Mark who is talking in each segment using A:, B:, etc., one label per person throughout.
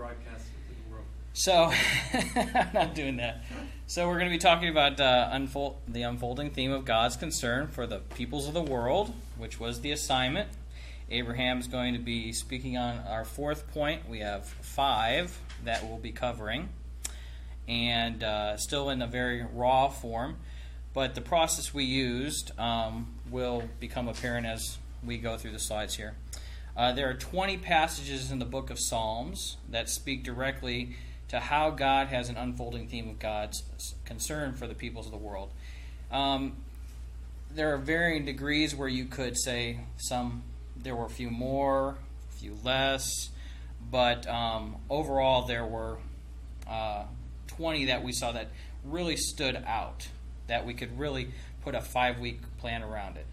A: broadcast it to the world.
B: So, I'm not doing that. So we're going to be talking about the unfolding theme of God's concern for the peoples of the world, which was the assignment. Abraham's going to be speaking on our fourth point. We have 5 that we'll be covering, and still in a very raw form. But the process we used will become apparent as we go through the slides here. There are 20 passages in the book of Psalms that speak directly to how God has an unfolding theme of God's concern for the peoples of the world. There are varying degrees where you could say there were a few more, a few less, but overall there were 20 that we saw that really stood out, that we could really put a 5-week plan around it.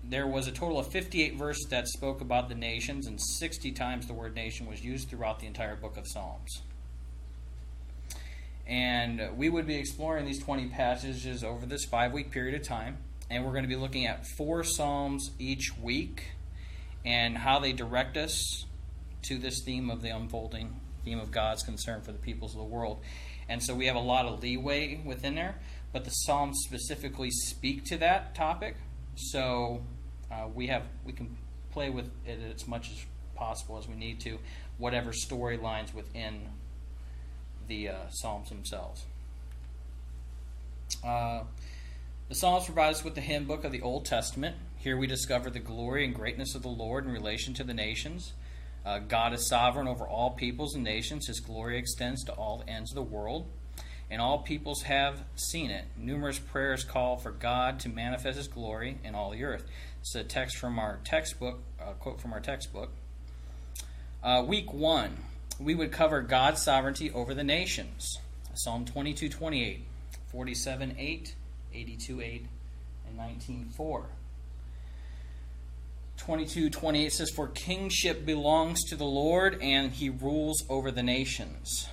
B: There was a total of 58 verses that spoke about the nations, and 60 times the word nation was used throughout the entire book of Psalms. And we would be exploring these 20 passages over this 5-week period of time, and we're going to be looking at 4 Psalms each week and how they direct us to this theme of the unfolding theme of God's concern for the peoples of the world. And so we have a lot of leeway within there, but the Psalms specifically speak to that topic. So we can play with it as much as possible as we need to, whatever storylines within the Psalms themselves. The Psalms provide us with the hymn book of the Old Testament. Here we discover the glory and greatness of the Lord in relation to the nations. God is sovereign over all peoples and nations. His glory extends to all the ends of the world, and all peoples have seen it. Numerous prayers call for God to manifest His glory in all the earth. It's a text from our textbook, quote from our textbook. Week 1, we would cover God's sovereignty over the nations. Psalm 22:28, 47:8, 82:8, and 19:4. 22:28 says, "For kingship belongs to the Lord, and He rules over the nations."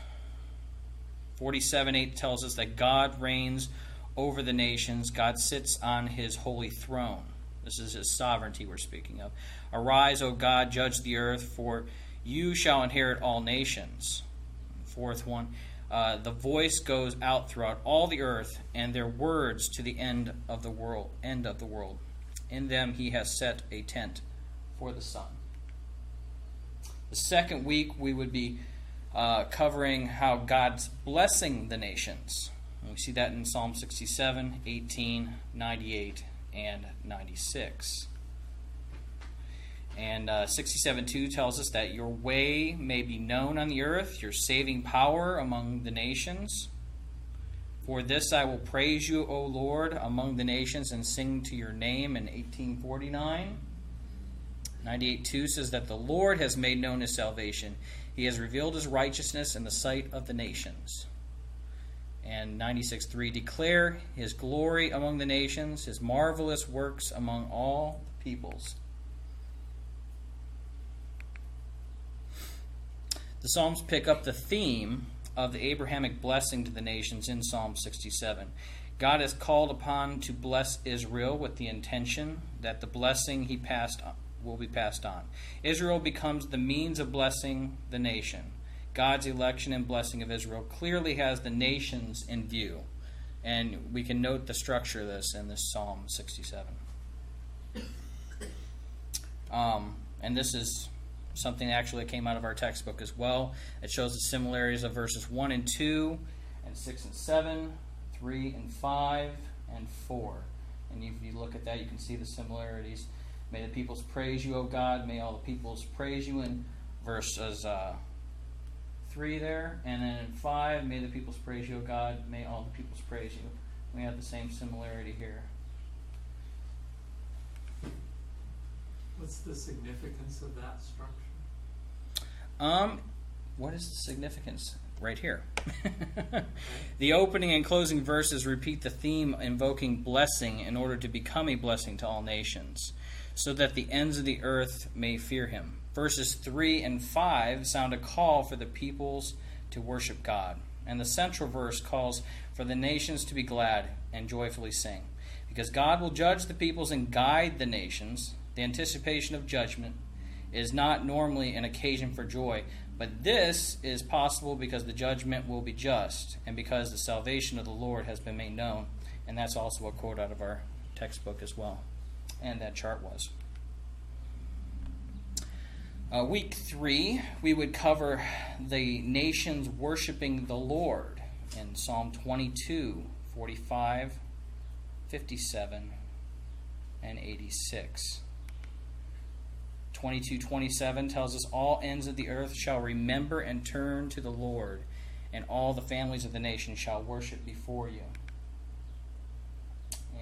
B: 47:8 tells us that God reigns over the nations. God sits on His holy throne. This is His sovereignty we're speaking of. "Arise, O God, judge the earth, for you shall inherit all nations." Fourth one, "the voice goes out throughout all the earth, and their words to the end of the world. In them He has set a tent for the sun." The second week we would be covering how God's blessing the nations. And we see that in Psalm 67, 18, 98, and 96. And 67:2 tells us that your way may be known on the earth, your saving power among the nations. "For this I will praise you, O Lord, among the nations, and sing to your name," in 18:49. 98:2 says that the Lord has made known His salvation. He has revealed His righteousness in the sight of the nations. And 96:3, "Declare His glory among the nations, His marvelous works among all peoples." The Psalms pick up the theme of the Abrahamic blessing to the nations in Psalm 67. God is called upon to bless Israel with the intention that the blessing He passed on will be passed on. Israel becomes the means of blessing the nation. God's election and blessing of Israel clearly has the nations in view. And we can note the structure of this in this Psalm 67. And this is something that actually came out of our textbook as well. It shows the similarities of verses 1 and 2, and 6 and 7, 3 and 5, and 4. And if you look at that, you can see the similarities. "May the peoples praise you, O God. May all the peoples praise you," in verses 3 there. And then in 5, "May the peoples praise you, O God. May all the peoples praise you." We have the same similarity here.
A: What's the significance of that structure?
B: What is the significance? Right here. The opening and closing verses repeat the theme invoking blessing in order to become a blessing to all nations, so that the ends of the earth may fear Him. Verses 3 and 5 sound a call for the peoples to worship God. And the central verse calls for the nations to be glad and joyfully sing. Because God will judge the peoples and guide the nations, the anticipation of judgment is not normally an occasion for joy, but this is possible because the judgment will be just and because the salvation of the Lord has been made known. And that's also a quote out of our textbook as well. And that chart was. Week 3, we would cover the nations worshiping the Lord in Psalm 22, 45, 57, and 86. 22:27 tells us, all ends of the earth shall remember and turn to the Lord, and all the families of the nation shall worship before you.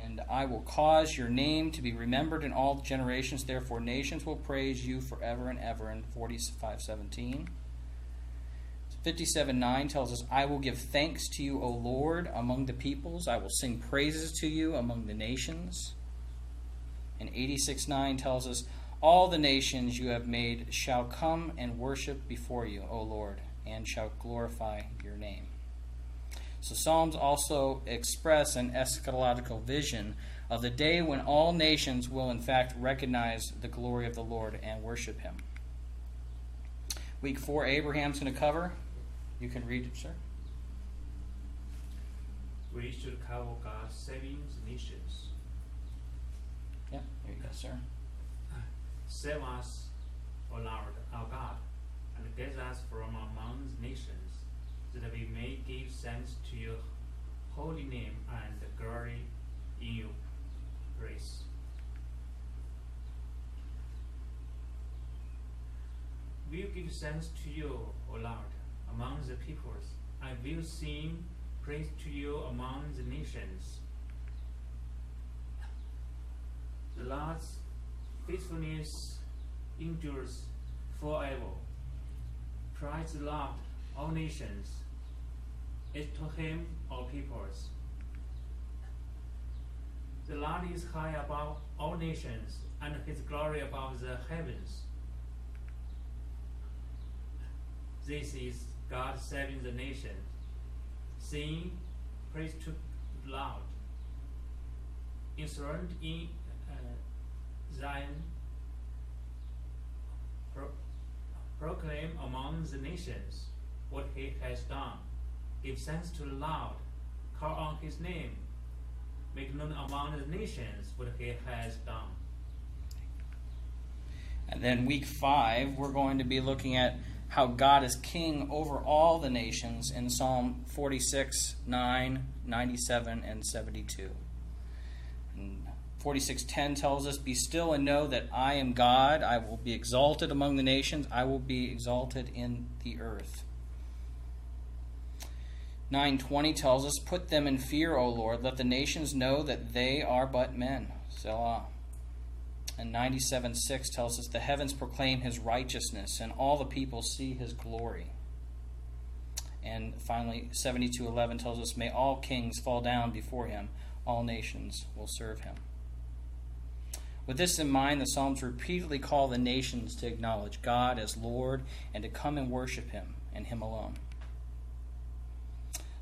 B: And I will cause your name to be remembered in all generations, therefore nations will praise you forever and ever, in 45:17. 57:9 tells us, I will give thanks to you, O Lord, among the peoples. I will sing praises to you among the nations. And 86:9 tells us, all the nations you have made shall come and worship before you, O Lord, and shall glorify your name. So Psalms also express an eschatological vision of the day when all nations will in fact recognize the glory of the Lord and worship him. Week 4, Abraham's going to cover. You can read it, sir.
C: We should cover God's saving the nations.
B: Yeah, there you go, sir.
C: Save us, O Lord, our God, and get us from among the nations, that we may give thanks to your holy name and glory in your praise. We will give thanks to you, O Lord, among the peoples. I will sing praise to you among the nations. The Lord's faithfulness endures forever. Praise the Lord, all nations. It's to him, all peoples. The Lord is high above all nations, and his glory above the heavens. This is God saving the nation. Sing praise to the Lord. Enthroned in Zion, proclaim among the nations what he has done. Give thanks to the Lord. Call on his name. Make known among the nations what he has done.
B: And then week 5, we're going to be looking at how God is king over all the nations in Psalm 46, 9, 97, and 72. And 46:10 tells us, be still and know that I am God. I will be exalted among the nations. I will be exalted in the earth. 9:20 tells us, put them in fear, O Lord. Let the nations know that they are but men. Selah. And 97:6 tells us, the heavens proclaim his righteousness, and all the people see his glory. And finally, 72:11 tells us, may all kings fall down before him. All nations will serve him. With this in mind, the Psalms repeatedly call the nations to acknowledge God as Lord and to come and worship him and him alone.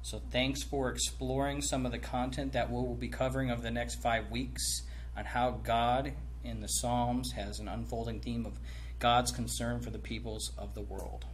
B: So thanks for exploring some of the content that we'll be covering over the next 5 weeks on how God in the Psalms has an unfolding theme of God's concern for the peoples of the world.